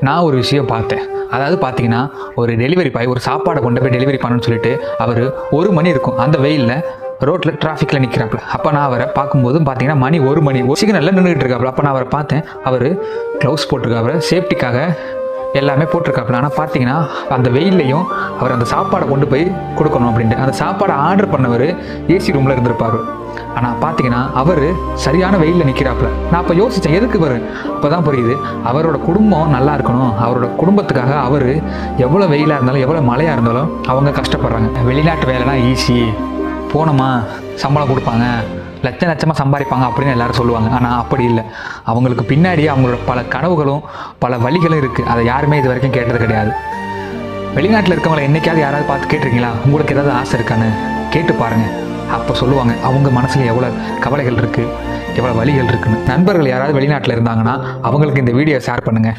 நான் ஒரு விஷயம் பார்த்தேன். அதாவது பார்த்தீங்கன்னா, ஒரு டெலிவரி பாய் ஒரு சாப்பாடை கொண்டு போய் டெலிவரி பண்ணணும்னு சொல்லிட்டு அவர் 1 மணி இருக்கும் அந்த வெயிலில் ரோட்டில் டிராஃபிக்கில் நிற்கிறாப்புல. அப்போ நான் அவரை பார்க்கும்போது பார்த்தீங்கன்னா மணி 1 மணி சிக்னலில் நின்றுட்டு இருக்காப்புல. அப்போ நான் அவரை பார்த்தேன். அவர் க்ளவுஸ் போட்டிருக்காப்புல, சேஃப்டிக்காக எல்லாமே போட்டிருக்காப்புல. ஆனால் பார்த்தீங்கன்னா அந்த வெயில்லையும் அவர் அந்த சாப்பாடை கொண்டு போய் கொடுக்கணும் அப்படின்ட்டு அந்த சாப்பாடை ஆர்டர் பண்ணவர் ஏசி ரூமில் இருந்திருப்பார். ஆனால் பார்த்தீங்கன்னா அவர் சரியான வெயிலில் நிற்கிறாப்புல. நான் அப்போ யோசித்தேன், எதுக்கு வரும்? அப்போ தான் புரியுது, அவரோட குடும்பம் நல்லா இருக்கணும், அவரோட குடும்பத்துக்காக அவர் எவ்வளோ வெயிலாக இருந்தாலும் எவ்வளோ மழையாக இருந்தாலும் அவங்க கஷ்டப்படுறாங்க. வெளிநாட்டு வேலைனா ஈஸி, போனோமா சம்பளம் கொடுப்பாங்க, லட்சமாக சம்பாதிப்பாங்க அப்படின்னு எல்லாரும் சொல்லுவாங்க. ஆனால் அப்படி இல்லை. அவங்களுக்கு பின்னாடி அவங்களோட பல கனவுகளும் பல வழிகளும் இருக்குது. அதை யாருமே இது வரைக்கும் கேட்டது கிடையாது. வெளிநாட்டில் இருக்கவங்களை என்றைக்காவது யாராவது பார்த்து கேட்டிருக்கீங்களா, உங்களுக்கு ஏதாவது ஆசை இருக்கான்னு கேட்டு பாருங்கள். அப்போ சொல்லுவாங்க அவங்க மனசில் எவ்வளோ கவலைகள் இருக்குது, எவ்வளோ வழிகள் இருக்குன்னு. நண்பர்கள் யாராவது வெளிநாட்டில் இருந்தாங்கன்னா அவங்களுக்கு இந்த வீடியோ ஷேர் பண்ணுங்கள்.